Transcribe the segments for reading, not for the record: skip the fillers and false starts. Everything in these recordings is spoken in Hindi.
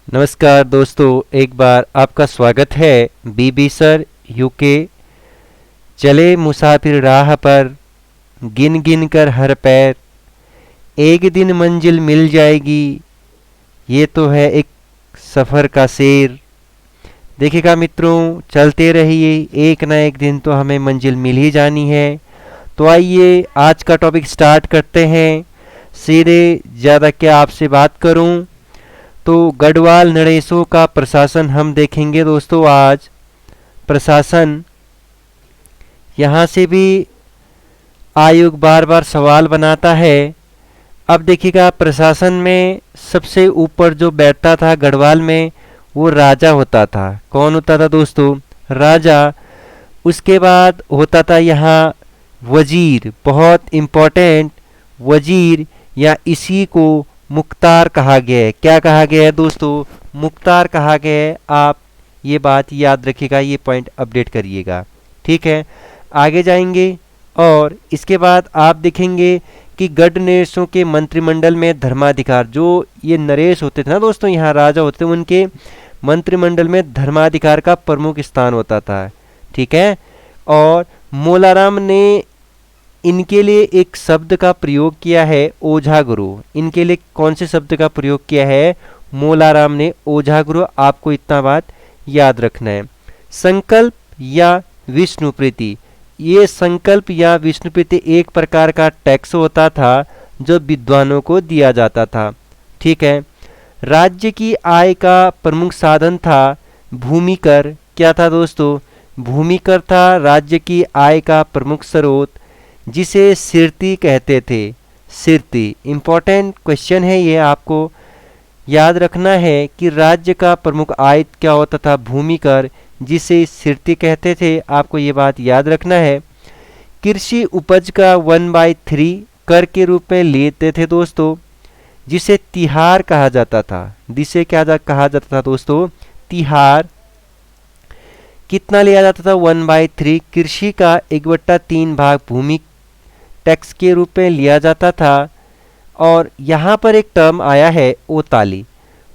नमस्कार दोस्तों, एक बार आपका स्वागत है बीबी सर यूके। चले मुसाफिर राह पर, गिन गिन कर हर पैर, एक दिन मंजिल मिल जाएगी, ये तो है एक सफ़र का शेर। देखिएगा मित्रों, चलते रहिए, एक ना एक दिन तो हमें मंजिल मिल ही जानी है। तो आइए आज का टॉपिक स्टार्ट करते हैं। सीधे ज़्यादा क्या आपसे बात करूं, तो गढ़वाल नरेशों का प्रशासन हम देखेंगे दोस्तों। आज प्रशासन, यहाँ से भी आयोग बार बार सवाल बनाता है। अब देखिएगा, प्रशासन में सबसे ऊपर जो बैठता था गढ़वाल में, वो राजा होता था। कौन होता था दोस्तों? राजा। उसके बाद होता था यहाँ वजीर, बहुत इम्पोर्टेंट वजीर, या इसी को मुख्तार कहा गया है। क्या कहा गया है दोस्तों? मुख्तार कहा गया है। आप ये बात याद रखिएगा, ये पॉइंट अपडेट करिएगा, ठीक है। आगे जाएंगे और इसके बाद आप देखेंगे कि गढ़ नरेशों के मंत्रिमंडल में धर्माधिकार, जो ये नरेश होते थे ना दोस्तों, यहाँ राजा होते थे, उनके मंत्रिमंडल में धर्माधिकार का प्रमुख स्थान होता था, ठीक है। और मोलाराम ने इनके लिए एक शब्द का प्रयोग किया है, ओझा गुरु। इनके लिए कौन से शब्द का प्रयोग किया है? मोलाराम ने ओझा गुरु। आपको इतना बात याद रखना है। संकल्प या विष्णु प्रीति, ये संकल्प या विष्णु प्रीति एक प्रकार का टैक्स होता था जो विद्वानों को दिया जाता था, ठीक है। राज्य की आय का प्रमुख साधन था भूमि कर। क्या था दोस्तों? भूमि कर था राज्य की आय का प्रमुख स्रोत, जिसे सिरती कहते थे। सिरती इंपॉर्टेंट क्वेश्चन है, ये आपको याद रखना है कि राज्य का प्रमुख आय क्या होता था? भूमि कर, जिसे सिरती कहते थे। आपको ये बात याद रखना है। कृषि उपज का 1/3 कर के रूप में लेते थे दोस्तों, जिसे तिहार कहा जाता था। जिसे कहा जाता था दोस्तों? तिहार। कितना लिया जाता था? 1/3। कृषि का 1/3 भाग भूमि टैक्स के रूप में लिया जाता था। और यहाँ पर एक टर्म आया है ओताली।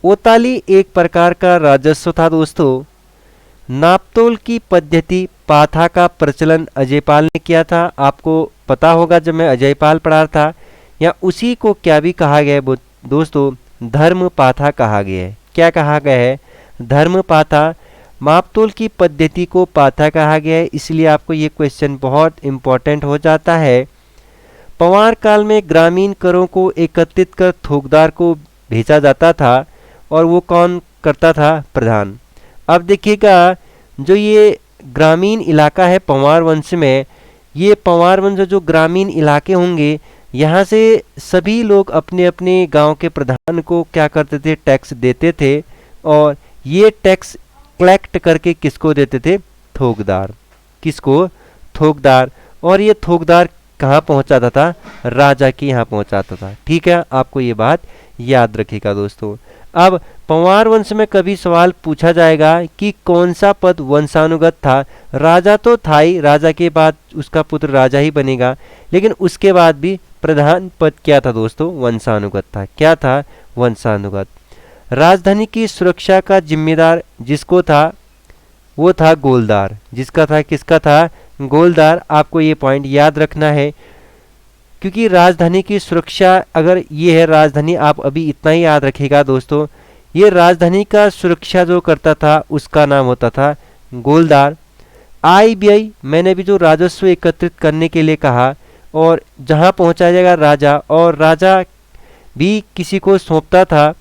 ओताली एक प्रकार का राजस्व था दोस्तों। नापतोल की पद्धति पाथा का प्रचलन अजयपाल ने किया था। आपको पता होगा, जब मैं अजयपाल पढ़ा था, या उसी को क्या भी कहा गया है दोस्तों? धर्म पाथा कहा गया है। क्या कहा गया है? धर्म पाथा। मापतोल की पद्धति को पाथा कहा गया है, इसलिए आपको ये क्वेश्चन बहुत इंपॉर्टेंट हो जाता है। पवार काल में ग्रामीण करों को एकत्रित कर थोकदार को भेजा जाता था, और वो कौन करता था? प्रधान। अब देखिएगा, जो ये ग्रामीण इलाका है पवार वंश में, ये पवार वंश जो ग्रामीण इलाके होंगे, यहाँ से सभी लोग अपने अपने गांव के प्रधान को क्या करते थे? टैक्स देते थे। और ये टैक्स कलेक्ट करके किसको देते थे? थोकदार। किसको? थोकदार। और ये थोकदार कहाँ पहुँचाता था? राजा के यहाँ पहुँचाता था, ठीक है। आपको ये बात याद रखिएगा दोस्तों। अब पंवार वंश में कभी सवाल पूछा जाएगा कि कौन सा पद वंशानुगत था। राजा तो था ही, राजा के बाद उसका पुत्र राजा ही बनेगा, लेकिन उसके बाद भी प्रधान पद क्या था दोस्तों? वंशानुगत था। क्या था? वंशानुगत। राजधानी की सुरक्षा का जिम्मेदार जिसको था, वो था गोलदार। जिसका था? किसका था? गोलदार। आपको ये पॉइंट याद रखना है, क्योंकि राजधानी की सुरक्षा, अगर ये है राजधानी, आप अभी इतना ही याद रखिएगा दोस्तों, ये राजधानी का सुरक्षा जो करता था उसका नाम होता था गोलदार। आईबीआई, मैंने भी जो राजस्व एकत्रित करने के लिए कहा, और जहाँ पहुँचाया जाएगा राजा, और राजा भी किसी को सौंपता था,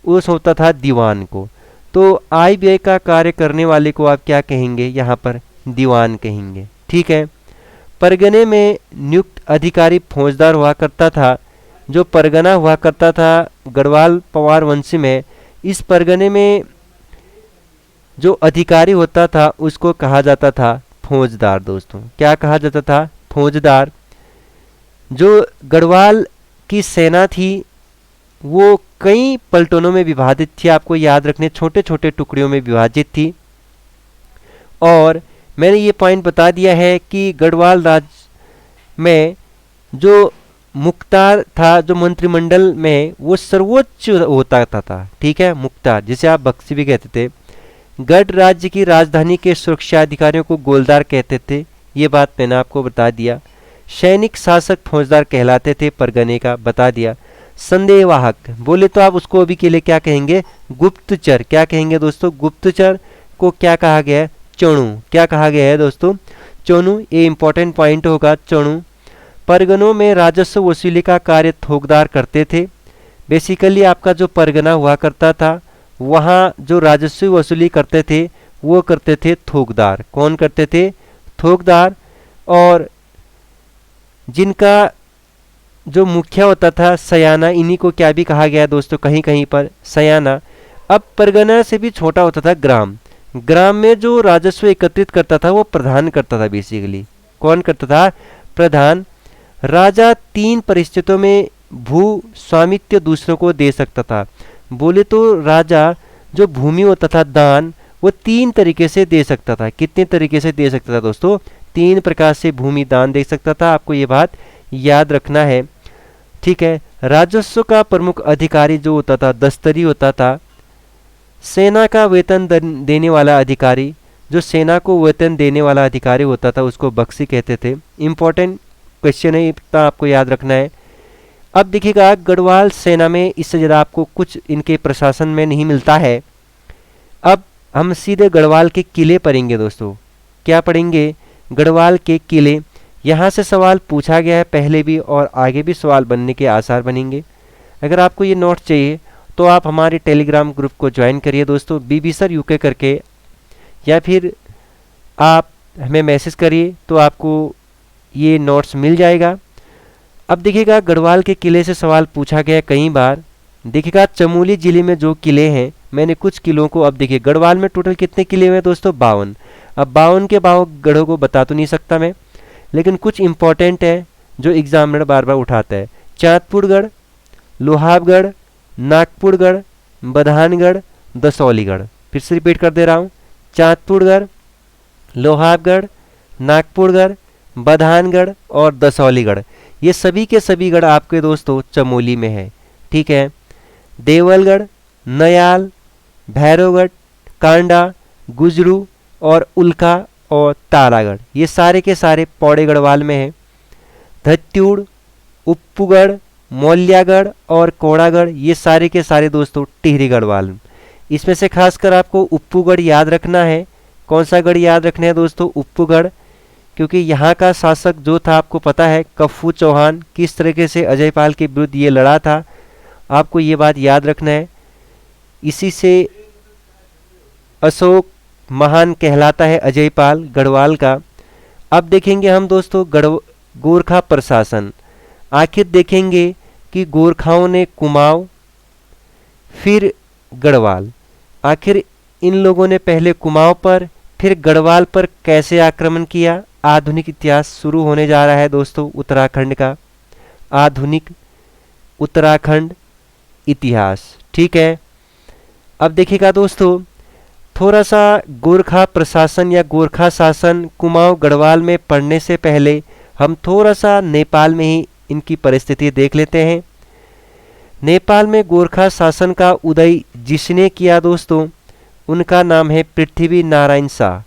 वो सौंपता था दीवान को। तो आईबीआई का कार्य करने वाले को आप क्या कहेंगे? यहाँ पर दीवान कहेंगे, ठीक है। परगने में नियुक्त अधिकारी फौजदार हुआ करता था। जो परगना हुआ करता था गढ़वाल पवार वंश में, इस परगने में जो अधिकारी होता था उसको कहा जाता था फौजदार दोस्तों। क्या कहा जाता था? फौजदार। जो गढ़वाल की सेना थी वो कई पलटनों में विभाजित थी। आपको याद रखने, छोटे छोटे टुकड़ियों में विभाजित थी। और मैंने ये पॉइंट बता दिया है कि गढ़वाल राज्य में जो मुख्तार था जो मंत्रिमंडल में वो सर्वोच्च होता था, ठीक है, मुख्तार जिसे आप बख्शी भी कहते थे। गढ़ राज्य की राजधानी के सुरक्षा अधिकारियों को गोलदार कहते थे, ये बात मैंने आपको बता दिया। सैनिक शासक फौजदार कहलाते थे, परगने का बता दिया। संदेहवाहक बोले तो आप उसको अभी के लिए क्या कहेंगे, गुप्तचर। क्या कहेंगे दोस्तों, गुप्तचर को क्या कहा गया है, चणु। क्या कहा गया है दोस्तों, चणु। ये इंपॉर्टेंट पॉइंट होगा, चणु। परगनों में राजस्व वसूली का कार्य थोकदार करते थे। बेसिकली आपका जो परगना हुआ करता था वहाँ जो राजस्व वसूली करते थे वो करते थे थोकदार। कौन करते थे, थोकदार। और जिनका जो मुखिया होता था सयाना, इन्हीं को क्या भी कहा गया है दोस्तों कहीं कहीं पर, सयाना। अब परगना से भी छोटा होता था ग्राम। ग्राम में जो राजस्व एकत्रित करता था वो प्रधान करता था बेसिकली। कौन करता था, प्रधान। राजा 3 परिस्थितियों में भू स्वामित्व दूसरों को दे सकता था। बोले तो राजा जो भूमि होता था दान, वो 3 तरीके से दे सकता था। कितने तरीके से दे सकता था दोस्तों, 3 प्रकार से भूमि दान दे सकता था। आपको ये बात याद रखना है, ठीक है। राजस्व का प्रमुख अधिकारी जो होता था दस्तरी होता था। सेना का वेतन देने वाला अधिकारी, जो सेना को वेतन देने वाला अधिकारी होता था उसको बख्शी कहते थे। इंपॉर्टेंट क्वेश्चन है, इतना आपको याद रखना है। अब देखिएगा गढ़वाल सेना में इससे ज़्यादा आपको कुछ इनके प्रशासन में नहीं मिलता है। अब हम सीधे गढ़वाल के किले पढ़ेंगे दोस्तों। क्या पढ़ेंगे, गढ़वाल के किले। यहाँ से सवाल पूछा गया है पहले भी और आगे भी सवाल बनने के आसार बनेंगे। अगर आपको ये नोट चाहिए तो आप हमारे टेलीग्राम ग्रुप को ज्वाइन करिए दोस्तों, बीबी सर यूके करके, या फिर आप हमें मैसेज करिए तो आपको ये नोट्स मिल जाएगा। अब देखिएगा गढ़वाल के किले से सवाल पूछा गया कई बार। देखिएगा चमोली जिले में जो किले हैं, मैंने कुछ किलों को, अब देखिए गढ़वाल में टोटल कितने किले हैं दोस्तों, 52। अब 52 के 52 गढ़ों को बता तो नहीं सकता मैं, लेकिन कुछ इंपॉर्टेंट है जो एग्जामिनर बार बार उठाता है। चांदपुरगढ़, लोहाबगढ़, नागपुरगढ़, बधानगढ़, दसौलीगढ़। फिर से रिपीट कर दे रहा हूँ, चांदपुरगढ़, लोहाबगढ़, नागपुरगढ़, बधानगढ़ और दसौलीगढ़। ये सभी के सभी गढ़ आपके दोस्तों चमोली में है, ठीक है। देवलगढ़, नयाल, भैरवगढ़, कांडा, गुजरू और उल्का और तारागढ़, ये सारे के सारे पौड़े गढ़वाल में है। धत्यूड़, उप्पूगढ़, मौल्यागढ़ और कोड़ागढ़, ये सारे के सारे दोस्तों टिहरी गढ़वाल। इसमें से खासकर आपको उप्पूगढ़ याद रखना है। कौन सा गढ़ याद रखना है दोस्तों, उप्पूगढ़, क्योंकि यहाँ का शासक जो था आपको पता है कफ्फू चौहान, किस तरीके से अजयपाल के विरुद्ध ये लड़ा था, आपको ये बात याद रखना है। इसी से अशोक महान कहलाता है अजयपाल गढ़वाल का। अब देखेंगे हम दोस्तों गोरखा प्रशासन। आखिर देखेंगे कि गोरखाओं ने कुमाऊं फिर गढ़वाल, आखिर इन लोगों ने पहले कुमाऊं पर फिर गढ़वाल पर कैसे आक्रमण किया। आधुनिक इतिहास शुरू होने जा रहा है दोस्तों उत्तराखंड का, आधुनिक उत्तराखंड इतिहास, ठीक है। अब देखिएगा दोस्तों थोड़ा सा गोरखा प्रशासन या गोरखा शासन कुमाऊं गढ़वाल में पढ़ने से पहले हम थोड़ा सा नेपाल में ही इनकी परिस्थिति देख लेते हैं। नेपाल में गोरखा शासन का उदय जिसने किया दोस्तों, उनका नाम है पृथ्वी नारायण शाह,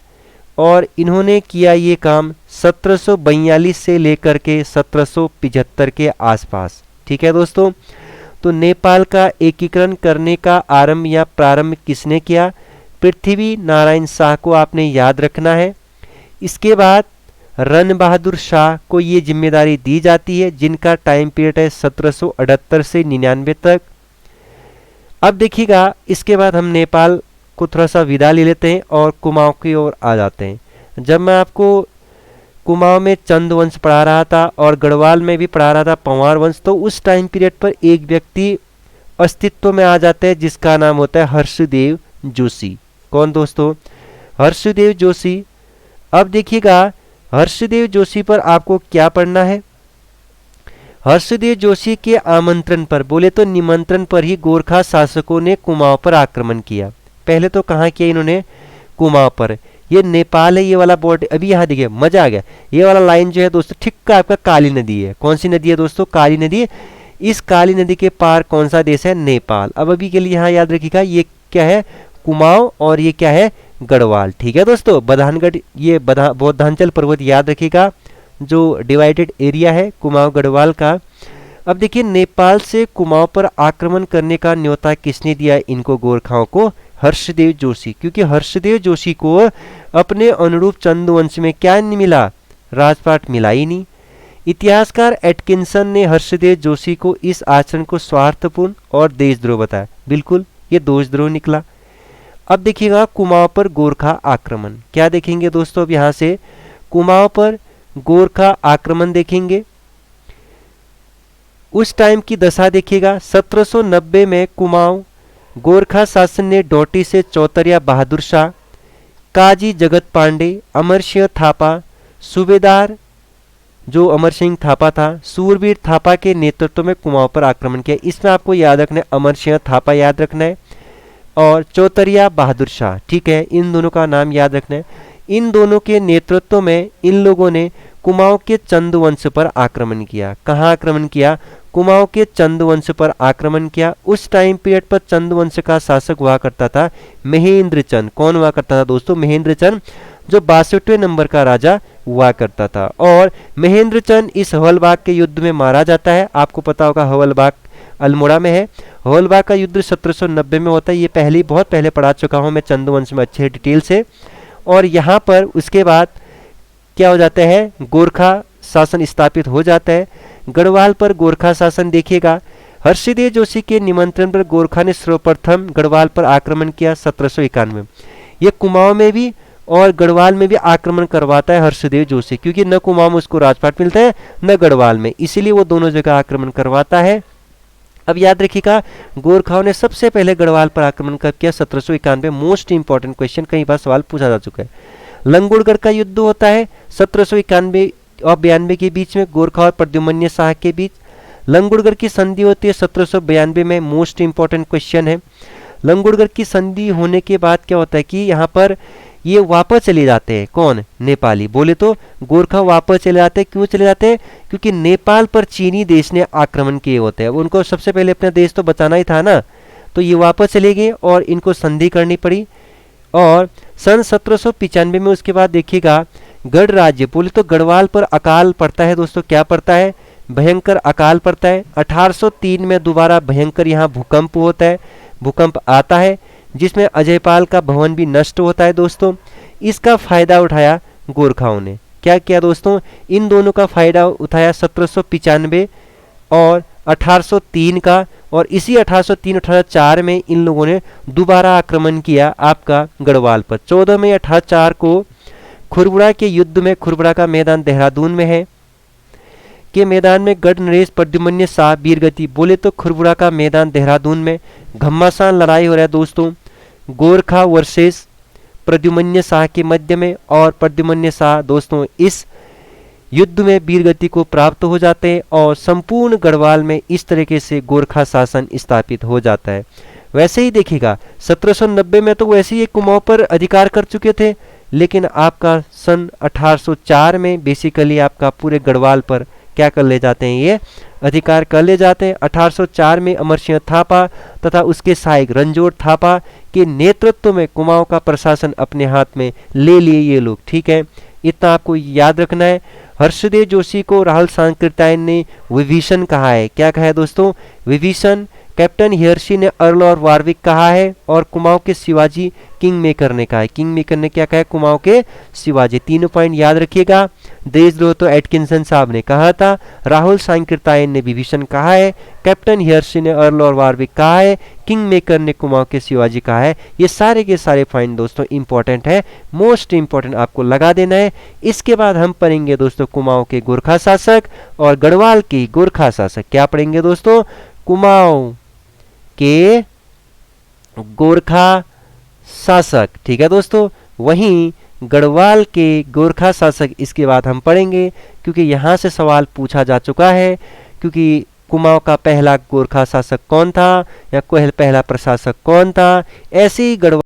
और इन्होंने किया ये काम 1742 से लेकर के 1775 के आसपास, ठीक है दोस्तों। तो नेपाल का एकीकरण करने का आरंभ या प्रारंभ किसने किया, पृथ्वी नारायण शाह को आपने याद रखना है। इसके बाद रन बहादुर शाह को ये जिम्मेदारी दी जाती है, जिनका टाइम पीरियड है 1778 से 99 तक। अब देखिएगा इसके बाद हम नेपाल को थोड़ा सा विदा ले लेते हैं और कुमाऊं की ओर आ जाते हैं। जब मैं आपको कुमाऊं में चंद वंश पढ़ा रहा था और गढ़वाल में भी पढ़ा रहा था पंवार वंश, तो उस टाइम पीरियड पर एक व्यक्ति अस्तित्व में आ जाता है जिसका नाम होता है हर्षदेव जोशी। कौन दोस्तों, हर्षदेव जोशी। अब देखिएगा हर्षदेव जोशी पर आपको क्या पढ़ना है। हर्षदेव जोशी के आमंत्रण पर, बोले तो निमंत्रण पर ही गोरखा शासकों ने कुमाऊं पर आक्रमण किया। पहले तो कहाँ किया इन्होंने, कुमाऊं पर। ये नेपाल है, ये वाला बॉर्डर। अभी यहाँ देखिए मजा आ गया, ये वाला लाइन जो है दोस्तों ठीक का आपका काली नदी है। कौन सी नदी है दोस्तों? काली नदी। इस काली नदी के पार कौन सा देश है? नेपाल। अब अभी के लिए यहाँ याद रखिएगा ये क्या है? कुमाऊं, और ये क्या है? गढ़वाल। ठीक है दोस्तों, बधानगढ़, ये बौद्धांचल पर्वत याद रखिएगा, जो डिवाइडेड एरिया है कुमाऊं गढ़वाल का। अब देखिए नेपाल से कुमाऊं पर आक्रमण करने का न्योता किसने दिया इनको, गोरखाओं को? हर्षदेव जोशी। क्योंकि हर्षदेव जोशी को अपने अनुरूप चंदवंश में क्या नहीं मिला? राजपाट मिला ही नहीं। इतिहासकार एटकिंसन ने हर्षदेव जोशी को इस आचरण को स्वार्थपूर्ण और देशद्रोह बताया। बिल्कुल ये देशद्रोह निकला। अब देखिएगा कुमाऊं पर गोरखा आक्रमण, क्या देखेंगे दोस्तों? अब यहां से कुमाऊं पर गोरखा आक्रमण देखेंगे। उस टाइम की दशा देखिएगा, 1790 में कुमाऊं गोरखा शासन ने डोटी से चौतरिया बहादुर शाह, काजी जगत पांडे, अमर सिंह थापा, सूबेदार जो अमर सिंह थापा था, सूरवीर थापा के नेतृत्व में कुमाऊं पर आक्रमण किया। इसमें आपको याद रखना है, अमर सिंह थापा याद रखना है और चौतरिया बहादुर शाह। ठीक है, इन दोनों का नाम याद रखना है। इन दोनों के नेतृत्व में इन लोगों ने कुमाऊं के चंदवंश पर आक्रमण किया। कहाँ आक्रमण किया? कुमाऊं के चंदवंश पर आक्रमण किया। उस टाइम पीरियड पर चंदवंश का शासक हुआ करता था महेंद्र चंद। कौन हुआ करता था दोस्तों? महेंद्र चंद, जो 62वें नंबर का राजा हुआ करता था। और महेंद्र चंद इस हवलबाग के युद्ध में मारा जाता है। आपको पता होगा हवलबाग अल्मोड़ा में है। हवलबाग का युद्ध 1790 में होता है। ये बहुत पहले पढ़ा चुका हूँ मैं चंदवंश में अच्छे डिटेल से। और यहाँ पर उसके बाद क्या हो जाता है? गोरखा शासन स्थापित हो जाता है। गढ़वाल पर गोरखा शासन देखिएगा, हर्षदेव जोशी के निमंत्रण पर गोरखा ने सर्वप्रथम गढ़वाल पर आक्रमण किया 1791। ये कुमाऊं में भी और गढ़वाल में भी आक्रमण करवाता है हर्षदेव जोशी, क्योंकि न कुमाऊं में उसको राजपाट मिलता है न गढ़वाल में, इसीलिए वो दोनों जगह आक्रमण करवाता है। अब याद रखिएगा, गोरखाओं ने सबसे पहले गढ़वाल पर आक्रमण कब किया? 1791। मोस्ट इंपॉर्टेंट क्वेश्चन, कई बार सवाल पूछा जा चुका है। लंगूड़गढ़ का युद्ध होता है 1791 और 92 के बीच में, गोरखा और प्रद्युम्न शाह के बीच। लंगूड़गढ़ की संधि होती है 1792 में। मोस्ट इंपॉर्टेंट क्वेश्चन है। लंगूड़गढ़ की संधि होने के बाद क्या होता है कि यहाँ पर ये वापस चले जाते हैं। कौन? नेपाली। बोले तो गोरखा वापस चले जाते हैं। क्यों चले जाते हैं? क्योंकि नेपाल पर चीनी देश ने आक्रमण किए होते हैं। उनको सबसे पहले अपना देश तो बचाना ही था ना, तो ये वापस चले गए और इनको संधि करनी पड़ी। और सन 1795 में उसके बाद देखिएगा गढ़ राज्य, बोले तो गढ़वाल पर अकाल पड़ता है दोस्तों। क्या पड़ता है? भयंकर अकाल पड़ता है। 1803 में दोबारा भयंकर यहाँ भूकंप होता है, भूकंप आता है जिसमें अजयपाल का भवन भी नष्ट होता है दोस्तों। इसका फायदा उठाया गोरखाओं ने। क्या किया दोस्तों? इन दोनों का फायदा उठाया 1795 और 1803 का। और इसी 1803-1804 में इन लोगों ने दोबारा आक्रमण किया आपका गढ़वाल पर। 14 मई 1804 को खुरबुड़ा के युद्ध में, खुरबुड़ा का मैदान देहरादून में है, के मैदान में गढ़ नरेश प्रद्युम्न शाह वीरगति। बोले तो खुरबुड़ा का मैदान देहरादून में घमासान लड़ाई हो रहा है दोस्तों, गोरखा वर्सेस प्रद्युम्न शाह के मध्य में। और प्रद्युम्न शाह दोस्तों इस युद्ध में वीरगति को प्राप्त हो जाते हैं और संपूर्ण गढ़वाल में इस तरीके से गोरखा शासन स्थापित हो जाता है। वैसे ही देखिएगा 1790 में तो वैसे ही कुमाऊं पर अधिकार कर चुके थे, लेकिन आपका सन 1804 में बेसिकली आपका पूरे गढ़वाल पर क्या कर ले जाते हैं? ये अधिकार कर ले जाते हैं। 1804 में अमर सिंह थापा तथा उसके सहायक रणजोड़ थापा के नेतृत्व में कुमाऊं का प्रशासन अपने हाथ में ले लिए ये लोग। ठीक है, इतना आपको याद रखना है। हर्षदेव जोशी को राहुल सांकृत्यायन ने विभीषण कहा है। क्या कहा है दोस्तों? विभीषण। कैप्टन हियर्सी ने अर्ल और वारविक कहा है। और कुमाऊं के शिवाजी किंग मेकर ने कहा है। किंग मेकर ने क्या कहा है? कुमाऊं के शिवाजी। तीनों पॉइंट याद रखिएगा। देशद्रोह तो एटकिंसन साहब ने कहा था, राहुल सांकृत्यायन ने विभीषण कहा है, कैप्टन हियर्सी ने अर्ल और वारविक कहा है, किंग मेकर ने कुमाऊं के शिवाजी कहा है। ये सारे के सारे पॉइंट दोस्तों इंपॉर्टेंट है, मोस्ट इंपॉर्टेंट आपको लगा देना है। इसके बाद हम पढ़ेंगे दोस्तों कुमाऊं के गोरखा शासक और गढ़वाल की गोरखा शासक। क्या पढ़ेंगे दोस्तों? कुमाऊं के गोरखा शासक। ठीक है दोस्तों, वहीं गढ़वाल के गोरखा शासक इसके बाद हम पढ़ेंगे, क्योंकि यहाँ से सवाल पूछा जा चुका है। क्योंकि कुमाऊं का पहला गोरखा शासक कौन था या पहला प्रशासक कौन था, ऐसे ही गढ़वाल